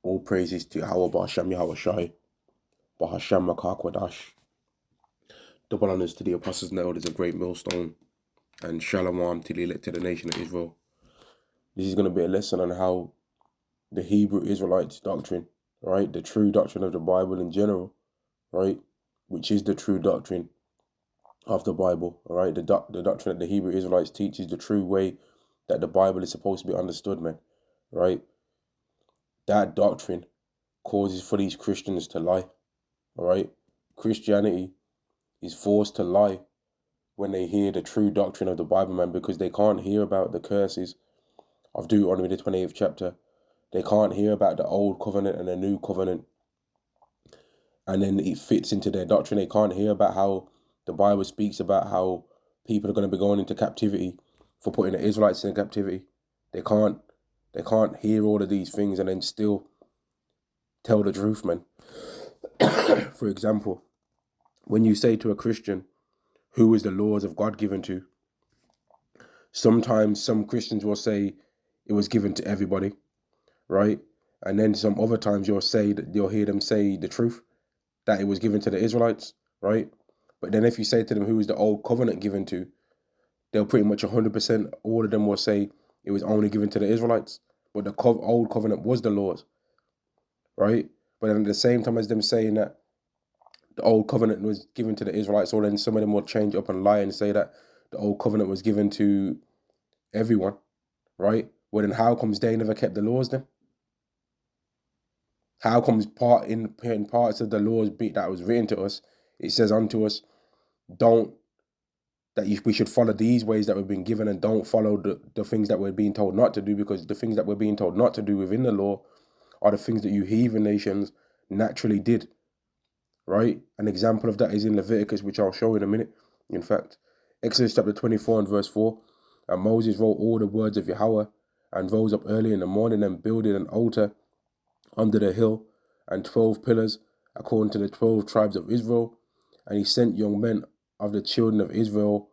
All praises to Yahweh Ba'Hashem Yahweh Shai, Ba'Hashem Makakwadash. Double honors to the apostles and elders of Great Millstone, and Shalom to the elected nation of Israel. This is going to be a lesson on how the Hebrew Israelites doctrine, right, the true doctrine of the Bible in general, right, which is the true doctrine of the Bible, all right, the doctrine that the Hebrew Israelites teach is the true way that the Bible is supposed to be understood, man, right? That doctrine causes for these Christians to lie, all right? Christianity is forced to lie when they hear the true doctrine of the Bible, man, because they can't hear about the curses of Deuteronomy, the 28th chapter. They can't hear about the old covenant and the new covenant, and then it fits into their doctrine. They can't hear about how the Bible speaks about how people are going to be going into captivity for putting the Israelites in captivity. They can't hear all of these things and then still tell the truth, man. For example, when you say to a Christian, who is the laws of God given to? Sometimes some Christians will say it was given to everybody, right? And then some other times you'll hear them say the truth, that it was given to the Israelites, right? But then if you say to them, who is the old covenant given to? They'll pretty much 100%, all of them will say it was only given to the Israelites. But the old covenant was the laws, right? But then at the same time as them saying that the old covenant was given to the Israelites, or then some of them will change up and lie and say that the old covenant was given to everyone, right? Well, then how comes they never kept the laws then? How comes in parts of the laws that was written to us, it says unto us, we should follow these ways that we've been given and don't follow the things that we're being told not to do, because the things that we're being told not to do within the law are the things that you heathen nations naturally did, right? An example of that is in Leviticus, which I'll show in a minute. In fact, Exodus chapter 24 and verse 4, and Moses wrote all the words of Yahweh and rose up early in the morning and builded an altar under the hill and 12 pillars according to the 12 tribes of Israel. And he sent young men of the children of Israel,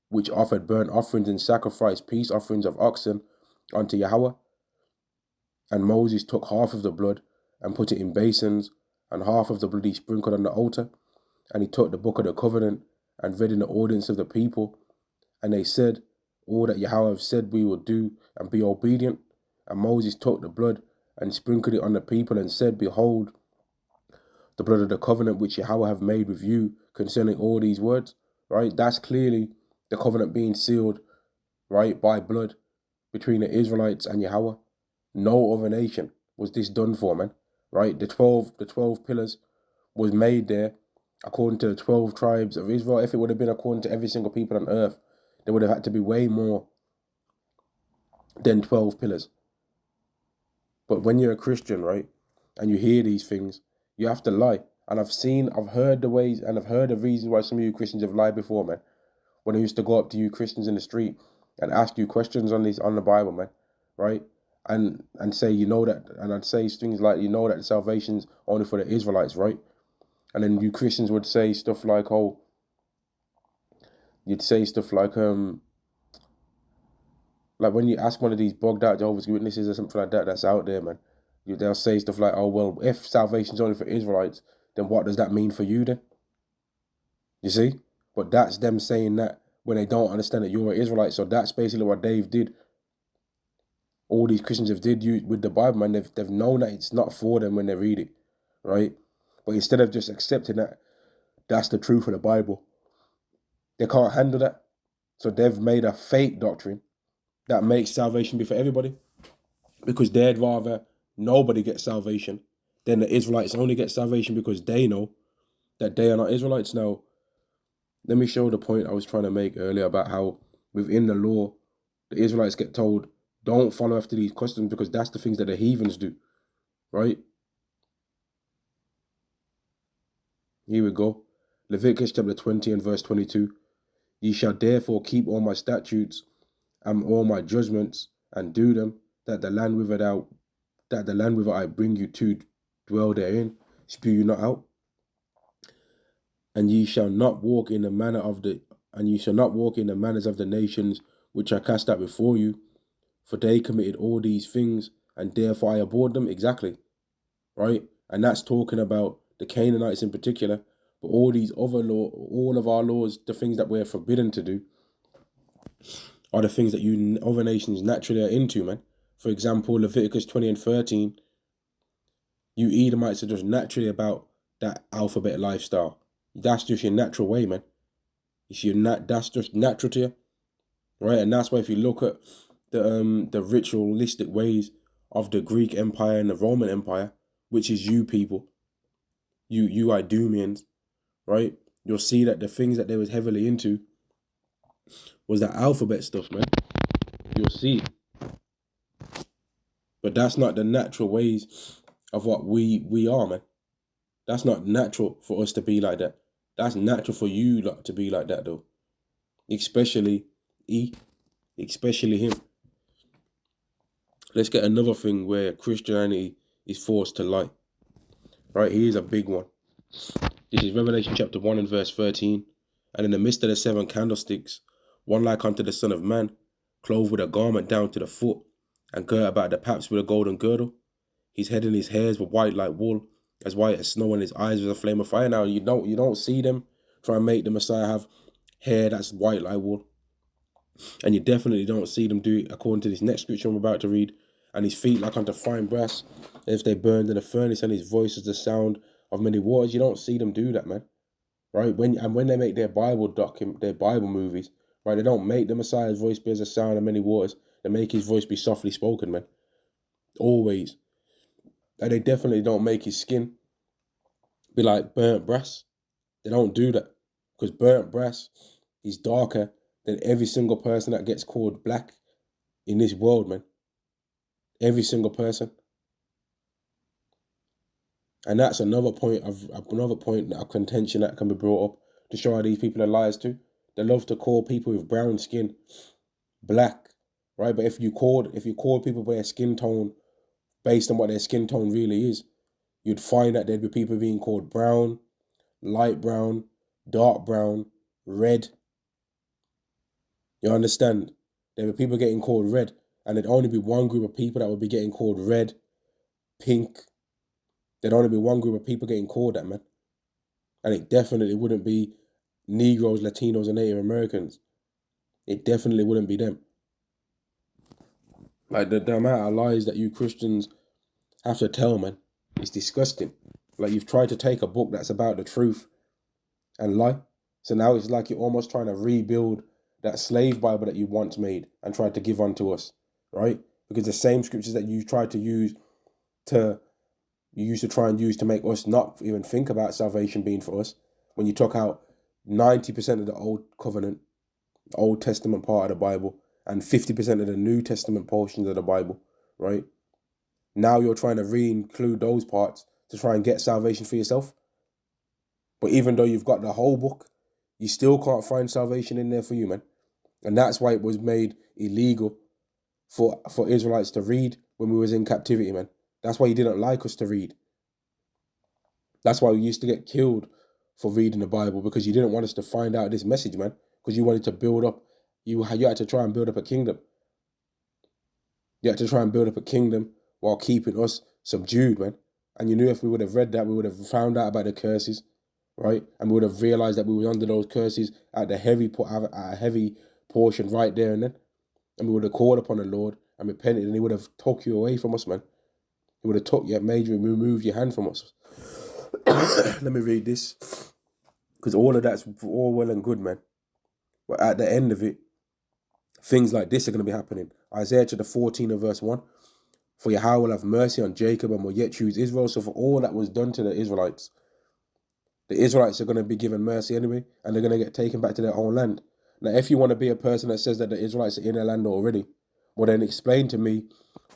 which offered burnt offerings and sacrificed peace offerings of oxen unto Yahweh. And Moses took half of the blood and put it in basins, and half of the blood he sprinkled on the altar. And he took the book of the covenant and read in the audience of the people. And they said, all that Yahweh have said we will do, and be obedient. And Moses took the blood and sprinkled it on the people and said, behold, the blood of the covenant which Yahweh have made with you concerning all these words, right? That's clearly the covenant being sealed, right, by blood between the Israelites and Yahweh. No other nation was this done for, man, right? The 12 pillars was made there according to the 12 tribes of Israel. If it would have been according to every single people on earth, there would have had to be way more than 12 pillars. But when you're a Christian, right, and you hear these things, you have to lie. And I've heard the ways, and I've heard the reasons why some of you Christians have lied before, man. When I used to go up to you Christians in the street and ask you questions on the Bible, man, right? And say, you know that, and I'd say things like, you know that the salvation's only for the Israelites, right? And then you Christians would say stuff like, you'd say stuff like when you ask one of these bugged out Jehovah's Witnesses or something like that that's out there, man, they'll say stuff like, oh, well, if salvation's only for Israelites, then what does that mean for you then? You see? But that's them saying that when they don't understand that you're an Israelite. So that's basically what Dave did. All these Christians have did you with the Bible, man. They've known that it's not for them when they read it, right? But instead of just accepting that that's the truth of the Bible, they can't handle that. So they've made a fake doctrine that makes salvation be for everybody, because they'd rather nobody get salvation than the Israelites only get salvation because they know that they are not Israelites. Now, let me show the point I was trying to make earlier about how within the law, the Israelites get told, don't follow after these customs because that's the things that the heathens do, right? Here we go. Leviticus chapter 20 and verse 22. Ye shall therefore keep all my statutes and all my judgments and do them, that the land whither I bring you to dwell therein, spew you not out. And ye shall not walk in the manners of the nations which I cast out before you, for they committed all these things, and therefore I abhorred them. Exactly, right? And that's talking about the Canaanites in particular, but all these other all of our laws, the things that we're forbidden to do, are the things that you other nations naturally are into, man. For example, Leviticus 20 and 13, you Edomites are just naturally about that alphabet lifestyle. That's just your natural way, man. That's just natural to you, right? And that's why if you look at the ritualistic ways of the Greek Empire and the Roman Empire, which is you people, you Idumeans, right? You'll see that the things that they was heavily into was that alphabet stuff, man. You'll see. But that's not the natural ways of what we are, man. That's not natural for us to be like that. That's natural for you lot to be like that, though. Especially especially him. Let's get another thing where Christianity is forced to lie. Right, here's a big one. This is Revelation chapter 1 and verse 13. And in the midst of the 7 candlesticks, one like unto the Son of Man, clothed with a garment down to the foot, and girt about the paps with a golden girdle. His head and his hairs were white like wool, as white as snow, and his eyes was a flame of fire. Now you don't see them try and make the Messiah have hair that's white like wool. And you definitely don't see them do it according to this next scripture I'm about to read. And his feet like unto fine brass, if they burned in a furnace, and his voice is the sound of many waters. You don't see them do that, man. Right? When they make their their Bible movies, right, they don't make the Messiah's voice be as a sound of many waters. They make his voice be softly spoken, man. Always. And they definitely don't make his skin be like burnt brass. They don't do that. Because burnt brass is darker than every single person that gets called black in this world, man. Every single person. And that's another point of contention that can be brought up to show how these people are liars too. They love to call people with brown skin black, right? But if you called people by their skin tone based on what their skin tone really is, you'd find that there'd be people being called brown, light brown, dark brown, red. You understand? There were people getting called red, and there'd only be one group of people that would be getting called red, pink. There'd only be one group of people getting called that, man. And it definitely wouldn't be Negroes, Latinos, and Native Americans. It definitely wouldn't be them. Like the amount of lies that you Christians have to tell, man, it's disgusting. Like you've tried to take a book that's about the truth and lie. So now it's like you're almost trying to rebuild that slave Bible that you once made and tried to give unto us, right? Because the same scriptures that you tried to use to make us not even think about salvation being for us, when you took out 90% of the Old Covenant, Old Testament part of the Bible, and 50% of the New Testament portions of the Bible, right? Now you're trying to re-include those parts to try and get salvation for yourself. But even though you've got the whole book, you still can't find salvation in there for you, man. And that's why it was made illegal for Israelites to read when we was in captivity, man. That's why he didn't like us to read. That's why we used to get killed for reading the Bible, because you didn't want us to find out this message, man. Because you wanted to build up, you had to try and build up a kingdom. You had to try and build up a kingdom while keeping us subdued, man. And you knew if we would have read that, we would have found out about the curses, right? And we would have realized that we were under those curses at a heavy portion right there and then. And we would have called upon the Lord and repented, and he would have took you away from us, man. He would have took you, made you remove your hand from us. Let me read this, because all of that's all well and good, man. But at the end of it, things like this are going to be happening. Isaiah chapter 14 and verse 1. For Yahweh will have mercy on Jacob and will yet choose Israel. So for all that was done to the Israelites are going to be given mercy anyway, and they're going to get taken back to their own land. Now, if you want to be a person that says that the Israelites are in their land already, well then explain to me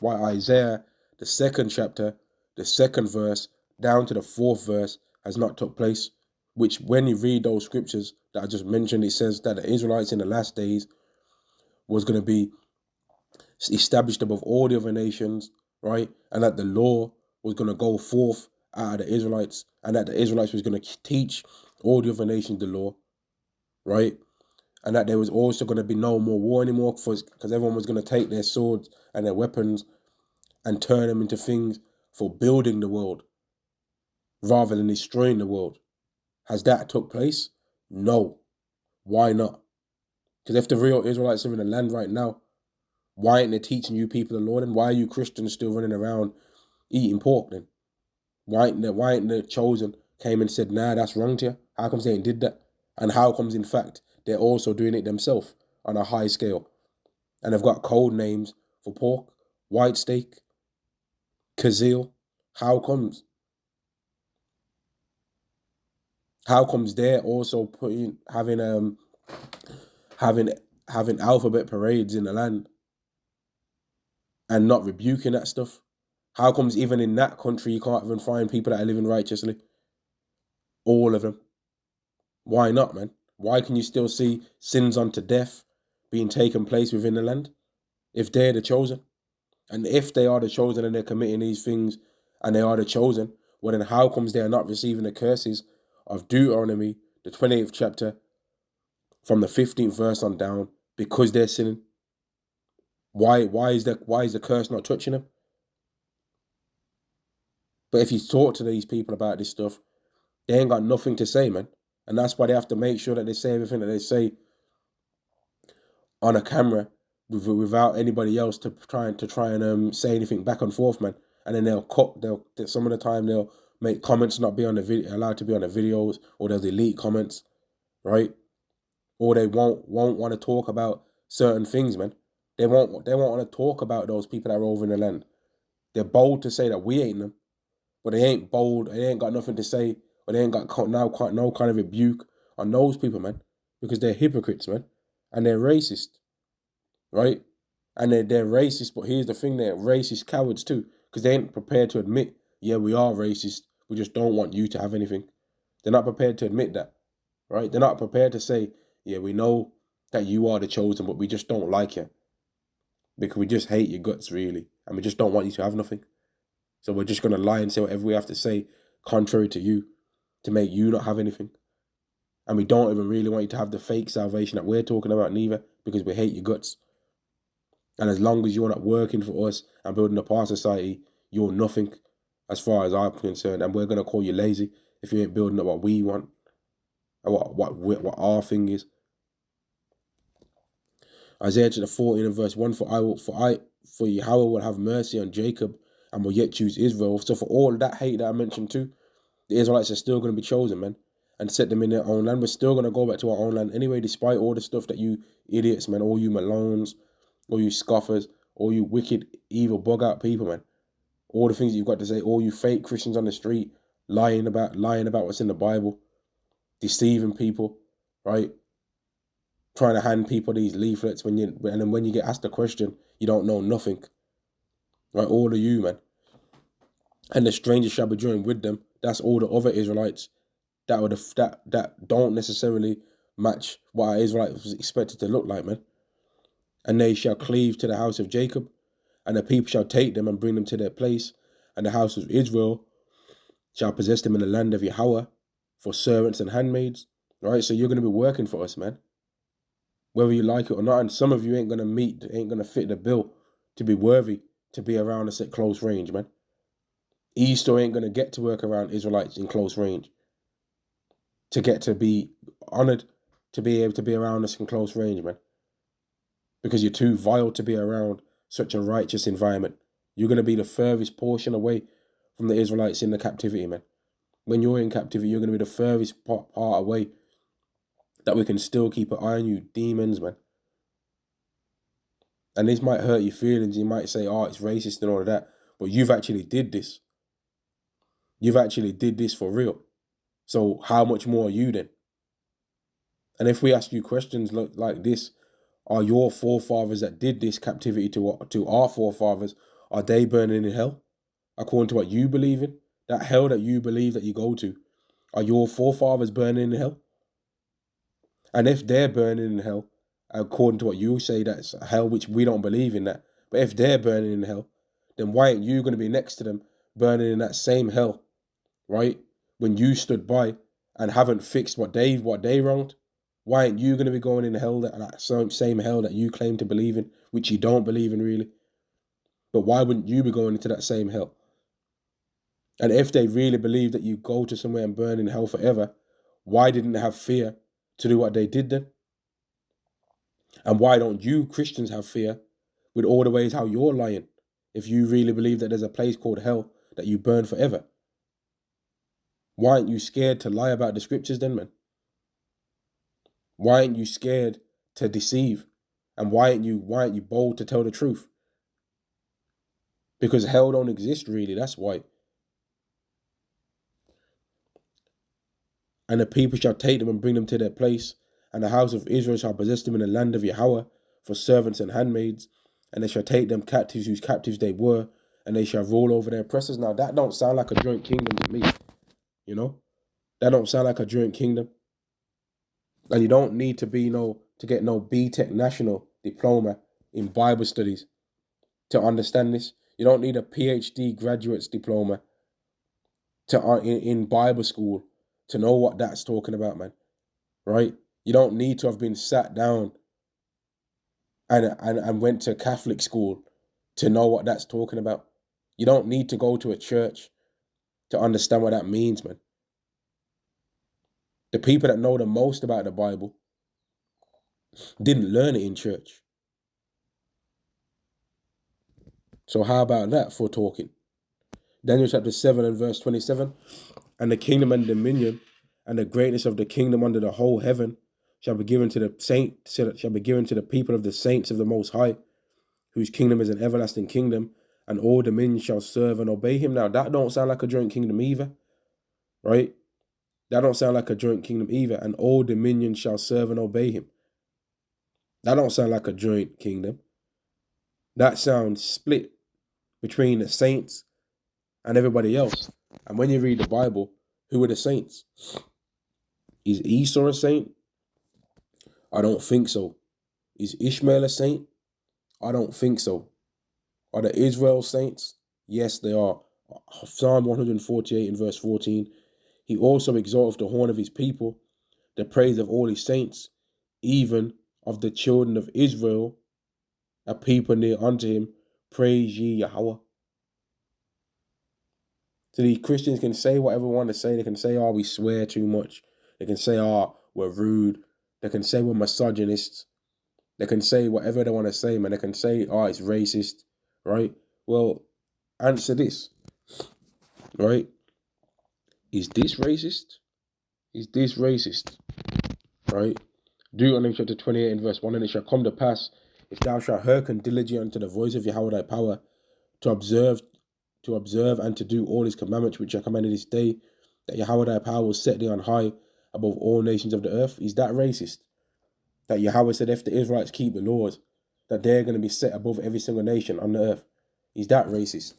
why Isaiah, the 2nd chapter, the 2nd verse, down to the 4th verse has not took place. Which, when you read those scriptures that I just mentioned, it says that the Israelites in the last days was going to be established above all the other nations, right? And that the law was going to go forth out of the Israelites, and that the Israelites was going to teach all the other nations the law, right? And that there was also going to be no more war anymore, because everyone was going to take their swords and their weapons and turn them into things for building the world rather than destroying the world. Has that took place? No. Why not? Because if the real Israelites are in the land right now, why ain't they teaching you people the Lord? And why are you Christians still running around eating pork then? Why ain't the chosen came and said, nah, that's wrong to you? How comes they ain't did that? And how comes, in fact, they're also doing it themselves on a high scale? And they've got code names for pork, white steak, kazeel. How comes? How comes they're also having alphabet parades in the land and not rebuking that stuff? How comes even in that country you can't even find people that are living righteously? All of them. Why not, man? Why can you still see sins unto death being taken place within the land if they're the chosen? And if they are the chosen and they're committing these things and they are the chosen, well then how comes they are not receiving the curses of Deuteronomy, the 28th chapter, from the 15th verse on down, because they're sinning? Why is the curse not touching them? But if you talk to these people about this stuff, they ain't got nothing to say, man. And that's why they have to make sure that they say everything that they say on a camera without anybody else to try and say anything back and forth, man. And then they'll some of the time they'll make comments not be on the video, allowed to be on the videos, or they'll delete comments, right? Or they won't want to talk about certain things, man. They won't want to talk about those people that are over in the land. They're bold to say that we ain't them, but they ain't bold. They ain't got nothing to say, or they ain't got no kind of rebuke on those people, man, because they're hypocrites, man, and they're racist, right? And they're racist, but here's the thing: they're racist cowards too, because they ain't prepared to admit, yeah, we are racist. We just don't want you to have anything. They're not prepared to admit that, right? They're not prepared to say, yeah, we know that you are the chosen, but we just don't like you because we just hate your guts, really, and we just don't want you to have nothing. So we're just gonna lie and say whatever we have to say, contrary to you, to make you not have anything. And we don't even really want you to have the fake salvation that we're talking about neither, because we hate your guts. And as long as you're not working for us and building up our society, you're nothing as far as I'm concerned. And we're going to call you lazy if you ain't building up what we want and what our thing is. Isaiah chapter 14 and verse 1, for Yahweh will have mercy on Jacob and will yet choose Israel. So for all that hate that I mentioned too, the Israelites are still going to be chosen, man, and set them in their own land. We're still going to go back to our own land anyway, despite all the stuff that you idiots, man, all you Malones, all you scoffers, all you wicked, evil, bug out people, man. All the things that you've got to say, all you fake Christians on the street, lying about what's in the Bible, deceiving people, right? Trying to hand people these leaflets and then when you get asked a question, you don't know nothing. Right? All of you, man. And the strangers shall be joined with them. That's all the other Israelites that don't necessarily match what our Israelites was expected to look like, man. And they shall cleave to the house of Jacob, and the people shall take them and bring them to their place, and the house of Israel shall possess them in the land of Yahweh for servants and handmaids. Right? So you're going to be working for us, man, whether you like it or not. And some of you ain't going to fit the bill to be worthy to be around us at close range, man. Easter ain't going to get to work around Israelites in close range to get to be honored, to be able to be around us in close range, man, because you're too vile to be around such a righteous environment. You're going to be the furthest portion away from the Israelites in the captivity, man. When you're in captivity, you're going to be the furthest part away that we can still keep an eye on you, demons, man. And this might hurt your feelings. You might say, oh, it's racist and all of that. But you've actually did this. You've actually did this for real. So how much more are you then? And if we ask you questions like this, are your forefathers that did this captivity to our forefathers, are they burning in hell? According to what you believe in? That hell that you believe that you go to, are your forefathers burning in hell? And if they're burning in hell, according to what you say, that's hell, which we don't believe in that. But if they're burning in hell, then why aren't you going to be next to them burning in that same hell, right? When you stood by and haven't fixed what they wronged, why aren't you going to be going in hell, that same hell that you claim to believe in, which you don't believe in really? But why wouldn't you be going into that same hell? And if they really believe that you go to somewhere and burn in hell forever, why didn't they have fear to do what they did then? And why don't you Christians have fear with all the ways how you're lying if you really believe that there's a place called hell that you burn forever? Why aren't you scared to lie about the scriptures then, man? Why aren't you scared to deceive? And why aren't you bold to tell the truth? Because hell don't exist really, that's why. And the people shall take them and bring them to their place, and the house of Israel shall possess them in the land of Yahweh for servants and handmaids, and they shall take them captives whose captives they were, and they shall rule over their oppressors. Now that don't sound like a joint kingdom to me, you know? That don't sound like a joint kingdom. And you don't need to be to get no BTech national diploma in Bible studies to understand this. You don't need a PhD graduate's diploma in Bible school to know what that's talking about, man. Right? You don't need to have been sat down and went to Catholic school to know what that's talking about. You don't need to go to a church to understand what that means, man. The people that know the most about the Bible didn't learn it in church. So how about that for talking? Daniel chapter 7 and verse 27. And the kingdom and dominion and the greatness of the kingdom under the whole heaven shall be given to the people of the saints of the Most High, whose kingdom is an everlasting kingdom, and all dominions shall serve and obey him. Now that don't sound like a joint kingdom either, right? That don't sound like a joint kingdom either. And all dominions shall serve and obey him. That don't sound like a joint kingdom. That sounds split between the saints and everybody else. And when you read the Bible, who are the saints? Is Esau a saint? I don't think so. Is Ishmael a saint? I don't think so. Are the Israel saints? Yes, they are. Psalm 148 and verse 14. He also exalteth the horn of his people, the praise of all his saints, even of the children of Israel, a people near unto him. Praise ye Yahweh. So these Christians can say whatever they want to say. They can say, oh, we swear too much. They can say, oh, we're rude. They can say we're misogynists. They can say whatever they want to say, man. They can say, oh, it's racist, right? Well, answer this, right? Is this racist? Is this racist, right? Deuteronomy chapter 28 and verse 1, and it shall come to pass, if thou shalt hearken diligently unto the voice of Yahweh thy power, to observe and to do all his commandments which are commanded this day, that Yahweh thy power will set thee on high above all nations of the earth. Is that racist? That Yahweh said if the Israelites keep the laws, that they're going to be set above every single nation on the earth. Is that racist?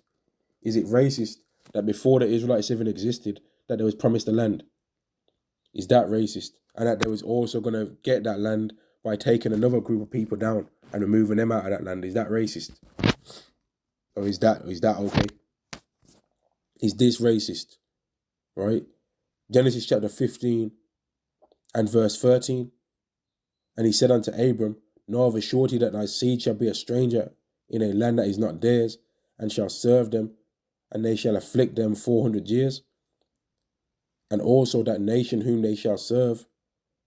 Is it racist that before the Israelites even existed, that there was promised a land? Is that racist? And that they was also going to get that land by taking another group of people down and removing them out of that land? Is that racist? Or is that okay? Is this racist? Right? Genesis chapter 15 and verse 13. And he said unto Abram, know of a surety that thy seed shall be a stranger in a land that is not theirs, and shall serve them, and they shall afflict them 400 years. And also that nation whom they shall serve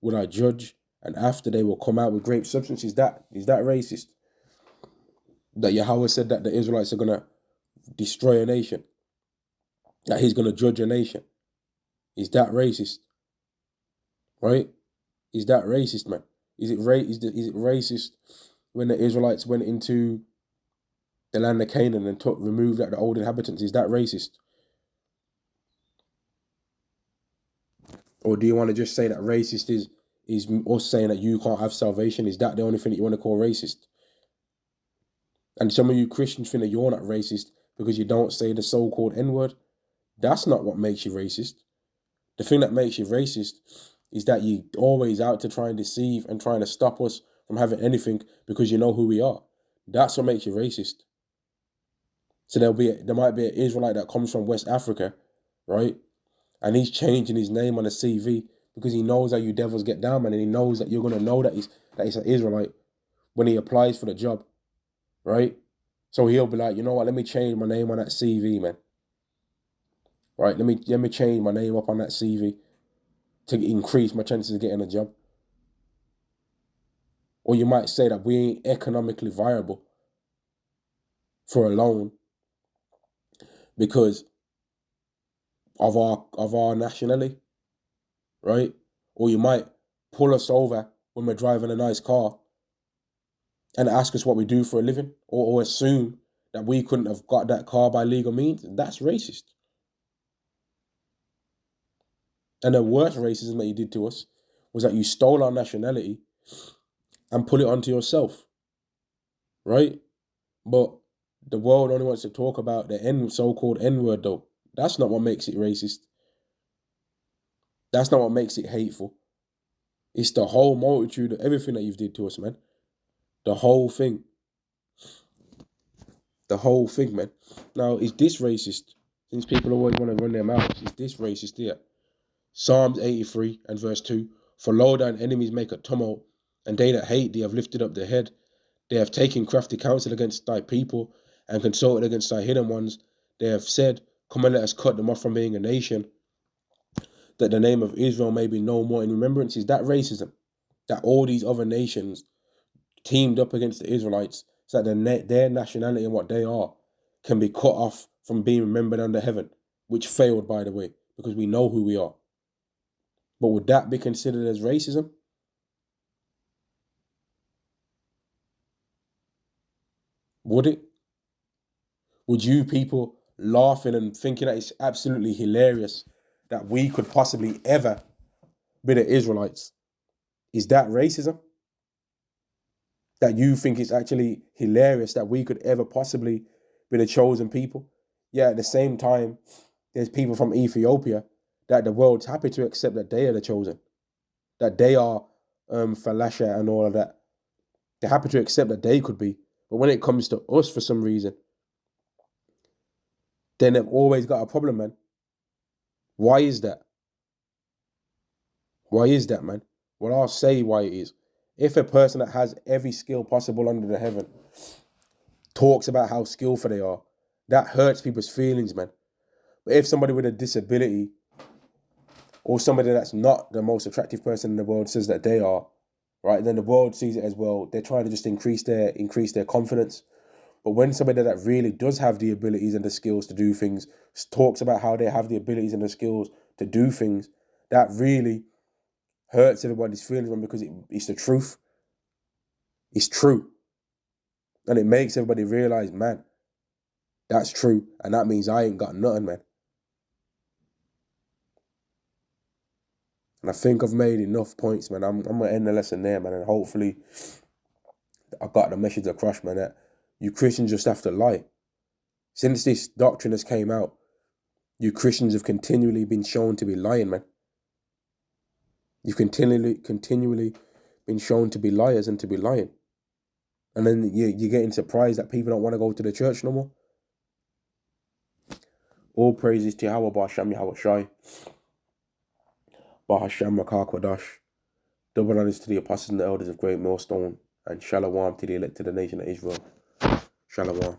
will I judge, and after they will come out with great substance. Is that racist? That Yahweh said that the Israelites are going to destroy a nation, that he's going to judge a nation. Is that racist? Right? Is that racist, man? Is it racist when the Israelites went into the land of Canaan and removed the old inhabitants? Is that racist? Or do you want to just say that racist is us saying that you can't have salvation? Is that the only thing that you want to call racist? And some of you Christians think that you're not racist because you don't say the so-called N-word. That's not what makes you racist. The thing that makes you racist is that you're always out to try and deceive and trying to stop us from having anything because you know who we are. That's what makes you racist. So there might be an Israelite that comes from West Africa, right? And he's changing his name on the CV because he knows how you devils get down, man, and he knows that you're gonna know that he's an Israelite when he applies for the job, right? So he'll be like, you know what, let me change my name on that CV, man. Right? Let me change my name up on that CV to increase my chances of getting a job. Or you might say that we ain't economically viable for a loan because of our nationality, right? Or you might pull us over when we're driving a nice car and ask us what we do for a living, or assume that we couldn't have got that car by legal means. That's racist. And the worst racism that you did to us was that you stole our nationality and put it onto yourself, right? But the world only wants to talk about the so-called N-word, though. That's not what makes it racist. That's not what makes it hateful. It's the whole multitude of everything that you've did to us, man. The whole thing. The whole thing, man. Now, is this racist? Since people always want to run their mouths, is this racist here? Psalms 83 and verse 2. For lo, thine enemies make a tumult, and they that hate thee have lifted up their head. They have taken crafty counsel against thy people, and consulted against thy hidden ones. They have said, come and let us cut them off from being a nation, that the name of Israel may be no more in remembrance. Is that racism? That all these other nations teamed up against the Israelites so that their nationality and what they are can be cut off from being remembered under heaven, which failed, by the way, because we know who we are. But would that be considered as racism? Would it? Would you people laughing and thinking that it's absolutely hilarious that we could possibly ever be the Israelites? Is that racism? That you think it's actually hilarious that we could ever possibly be the chosen people? Yeah, at the same time, there's people from Ethiopia that the world's happy to accept that they are the chosen, that they are Falasha and all of that. They're happy to accept that they could be. But when it comes to us, for some reason, then they've always got a problem, man. Why is that? Why is that, man? Well, I'll say why it is. If a person that has every skill possible under the heaven talks about how skillful they are, that hurts people's feelings, man. But if somebody with a disability or somebody that's not the most attractive person in the world says that they are, right, then the world sees it as, well, they're trying to just increase their confidence. But when somebody that really does have the abilities and the skills to do things talks about how they have the abilities and the skills to do things, that really hurts everybody's feelings, man, because it's the truth. It's true. And it makes everybody realize, man, that's true. And that means I ain't got nothing, man. And I think I've made enough points, man. I'm going to end the lesson there, man. And hopefully I got the message across, man, that you Christians just have to lie. Since this doctrine has came out, you Christians have continually been shown to be lying, man. You've continually been shown to be liars and to be lying. And then you're getting surprised that people don't want to go to the church no more. All praises to Yahweh, Ba'Hashem Yahweh Shai, Ba'Hashem Makar Kodash. Double honors to the apostles and the elders of Great Millstone, and Shalom to the elected nation of Israel. Shalom.